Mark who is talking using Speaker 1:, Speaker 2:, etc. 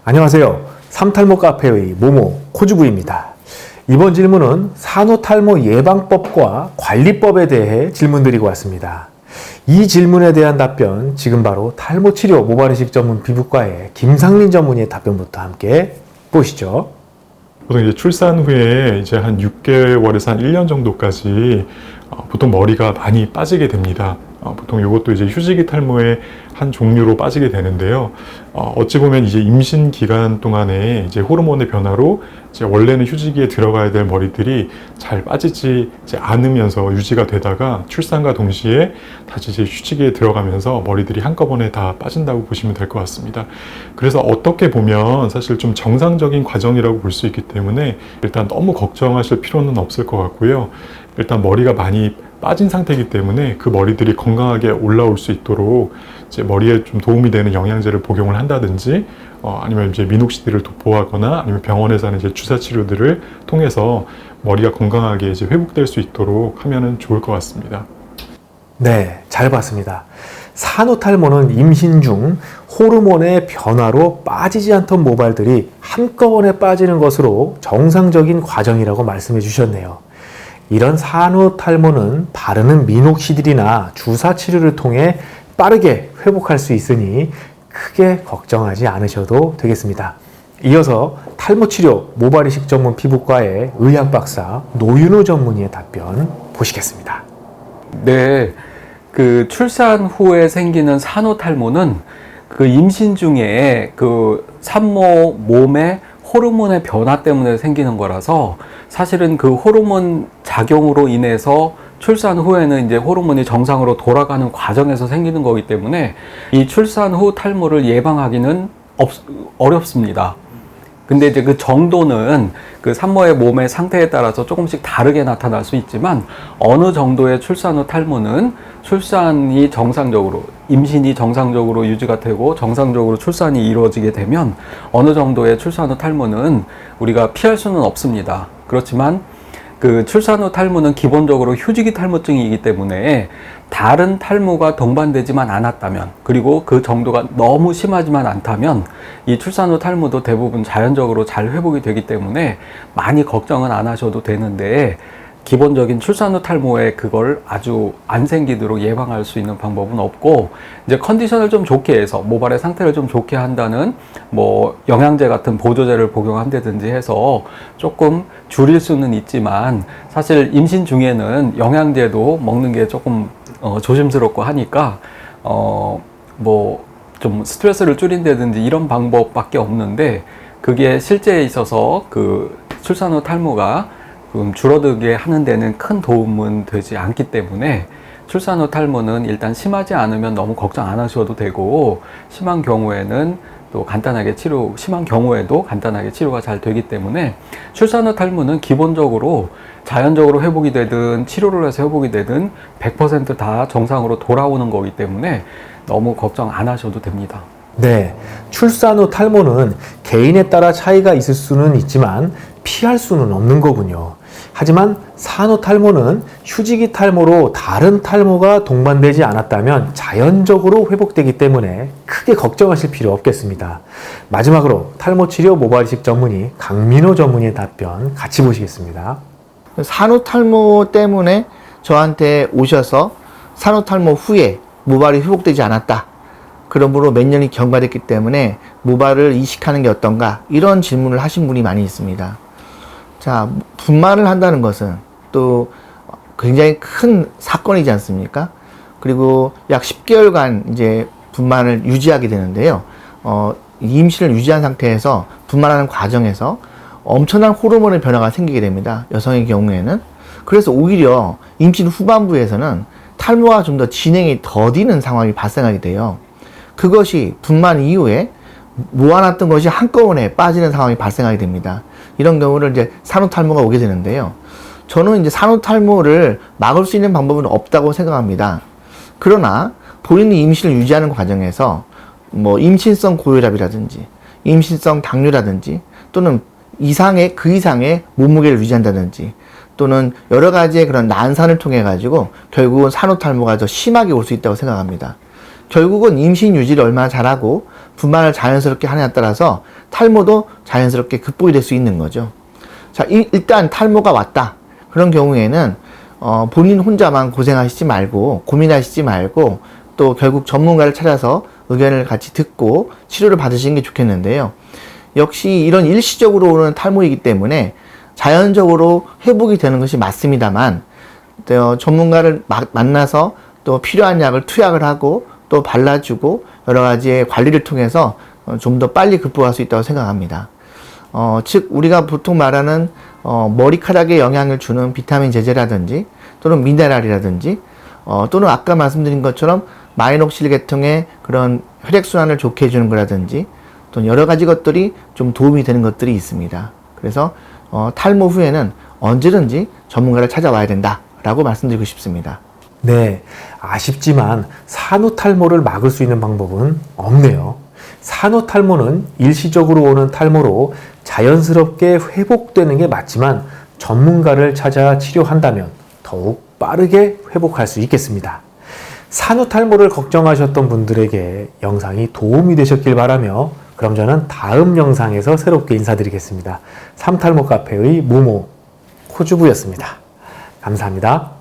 Speaker 1: 안녕하세요. 삼탈모 카페의 모모 코주부입니다. 이번 질문은 산후탈모 예방법과 관리법에 대해 질문드리고 왔습니다. 이 질문에 대한 답변 지금 바로 탈모치료 모발이식 전문 피부과의 김상민 전문의의 답변부터 함께 보시죠.
Speaker 2: 보통 이제 출산 후에 이제 한 6개월에서 한 1년 정도까지 보통 머리가 많이 빠지게 됩니다. 보통 이것도 이제 휴지기 탈모의 한 종류로 빠지게 되는데요. 어찌 보면 이제 임신 기간 동안에 이제 호르몬의 변화로 이제 원래는 휴지기에 들어가야 될 머리들이 잘 빠지지 이제 않으면서 유지가 되다가 출산과 동시에 다시 이제 휴지기에 들어가면서 머리들이 한꺼번에 다 빠진다고 보시면 될 것 같습니다. 그래서 어떻게 보면 사실 좀 정상적인 과정이라고 볼 수 있기 때문에 일단 너무 걱정하실 필요는 없을 것 같고요. 일단 머리가 많이 빠진 상태이기 때문에 그 머리들이 건강하게 올라올 수 있도록 이제 머리에 좀 도움이 되는 영양제를 복용을 한다든지 아니면 이제 미녹시딜을 도포하거나 아니면 병원에서 하는 이제 주사 치료들을 통해서 머리가 건강하게 이제 회복될 수 있도록 하면은 좋을 것 같습니다.
Speaker 1: 네, 잘 봤습니다. 산후탈모는 임신 중 호르몬의 변화로 빠지지 않던 모발들이 한꺼번에 빠지는 것으로 정상적인 과정이라고 말씀해 주셨네요. 이런 산후탈모는 바르는 미녹시딜이나 주사 치료를 통해 빠르게 회복할 수 있으니 크게 걱정하지 않으셔도 되겠습니다. 이어서 탈모치료 모발이식 전문 피부과의 의학박사 노윤호 전문의의 답변 보시겠습니다.
Speaker 3: 네, 그 출산 후에 생기는 산후탈모는 그 임신 중에 그 산모 몸의 호르몬의 변화 때문에 생기는 거라서 사실은 그 호르몬 작용으로 인해서 출산 후에는 이제 호르몬이 정상으로 돌아가는 과정에서 생기는 거기 때문에 이 출산 후 탈모를 예방하기는 어렵습니다. 근데 이제 그 정도는 그 산모의 몸의 상태에 따라서 조금씩 다르게 나타날 수 있지만 어느 정도의 출산 후 탈모는 출산이 정상적으로, 임신이 정상적으로 유지가 되고 정상적으로 출산이 이루어지게 되면 어느 정도의 출산 후 탈모는 우리가 피할 수는 없습니다. 그렇지만 그 출산 후 탈모는 기본적으로 휴지기 탈모증이기 때문에 다른 탈모가 동반되지만 않았다면, 그리고 그 정도가 너무 심하지만 않다면 이 출산 후 탈모도 대부분 자연적으로 잘 회복이 되기 때문에 많이 걱정은 안 하셔도 되는데, 기본적인 출산 후 탈모에 그걸 아주 안 생기도록 예방할 수 있는 방법은 없고, 이제 컨디션을 좀 좋게 해서 모발의 상태를 좀 좋게 한다는 뭐 영양제 같은 보조제를 복용한다든지 해서 조금 줄일 수는 있지만, 사실 임신 중에는 영양제도 먹는 게 조금 조심스럽고 하니까 뭐 좀 스트레스를 줄인다든지 이런 방법밖에 없는데, 그게 실제에 있어서 그 출산 후 탈모가 줄어들게 하는 데는 큰 도움은 되지 않기 때문에 출산 후 탈모는 일단 심하지 않으면 너무 걱정 안 하셔도 되고, 심한 경우에는 또 심한 경우에도 간단하게 치료가 잘 되기 때문에 출산 후 탈모는 기본적으로 자연적으로 회복이 되든 치료를 해서 회복이 되든 100% 다 정상으로 돌아오는 거기 때문에 너무 걱정 안 하셔도 됩니다.
Speaker 1: 네, 출산 후 탈모는 개인에 따라 차이가 있을 수는 있지만 피할 수는 없는 거군요. 하지만 산후탈모는 휴지기 탈모로 다른 탈모가 동반되지 않았다면 자연적으로 회복되기 때문에 크게 걱정하실 필요 없겠습니다. 마지막으로 탈모치료 모발이식 전문의 강민호 전문의의 답변 같이 보시겠습니다.
Speaker 4: 산후탈모 때문에 저한테 오셔서 산후탈모 후에 모발이 회복되지 않았다, 그러므로 몇 년이 경과됐기 때문에 모발을 이식하는 게 어떤가, 이런 질문을 하신 분이 많이 있습니다. 자, 분만을 한다는 것은 또 굉장히 큰 사건이지 않습니까? 그리고 약 10개월간 이제 분만을 유지하게 되는데요. 임신을 유지한 상태에서 분만하는 과정에서 엄청난 호르몬의 변화가 생기게 됩니다. 여성의 경우에는. 그래서 오히려 임신 후반부에서는 탈모가 좀 더 진행이 더디는 상황이 발생하게 돼요. 그것이 분만 이후에 모아놨던 것이 한꺼번에 빠지는 상황이 발생하게 됩니다. 이런 경우를 이제 산후탈모가 오게 되는데요. 저는 이제 산후탈모를 막을 수 있는 방법은 없다고 생각합니다. 그러나 본인이 임신을 유지하는 과정에서 뭐 임신성 고혈압이라든지 임신성 당뇨라든지 또는 그 이상의 몸무게를 유지한다든지 또는 여러 가지의 그런 난산을 통해 가지고 결국은 산후탈모가 더 심하게 올 수 있다고 생각합니다. 결국은 임신 유지를 얼마나 잘하고 분만을 자연스럽게 하느냐에 따라서 탈모도 자연스럽게 극복이 될 수 있는 거죠. 자, 일단 탈모가 왔다. 그런 경우에는 본인 혼자만 고생하시지 말고 고민하시지 말고 또 결국 전문가를 찾아서 의견을 같이 듣고 치료를 받으시는 게 좋겠는데요. 역시 이런 일시적으로 오는 탈모이기 때문에 자연적으로 회복이 되는 것이 맞습니다만 또 전문가를 만나서 또 필요한 약을 투약을 하고 또 발라주고 여러 가지의 관리를 통해서 좀 더 빨리 극복할 수 있다고 생각합니다. 즉 우리가 보통 말하는 머리카락에 영향을 주는 비타민 제제라든지 또는 미네랄이라든지 또는 아까 말씀드린 것처럼 마이녹실 계통의 그런 혈액순환을 좋게 해주는 거라든지 또는 여러 가지 것들이 좀 도움이 되는 것들이 있습니다. 그래서 탈모 후에는 언제든지 전문가를 찾아와야 된다라고 말씀드리고 싶습니다.
Speaker 1: 네, 아쉽지만 산후탈모를 막을 수 있는 방법은 없네요. 산후탈모는 일시적으로 오는 탈모로 자연스럽게 회복되는 게 맞지만 전문가를 찾아 치료한다면 더욱 빠르게 회복할 수 있겠습니다. 산후탈모를 걱정하셨던 분들에게 영상이 도움이 되셨길 바라며 그럼 저는 다음 영상에서 새롭게 인사드리겠습니다. 삼탈모 카페의 무모 코주부였습니다. 감사합니다.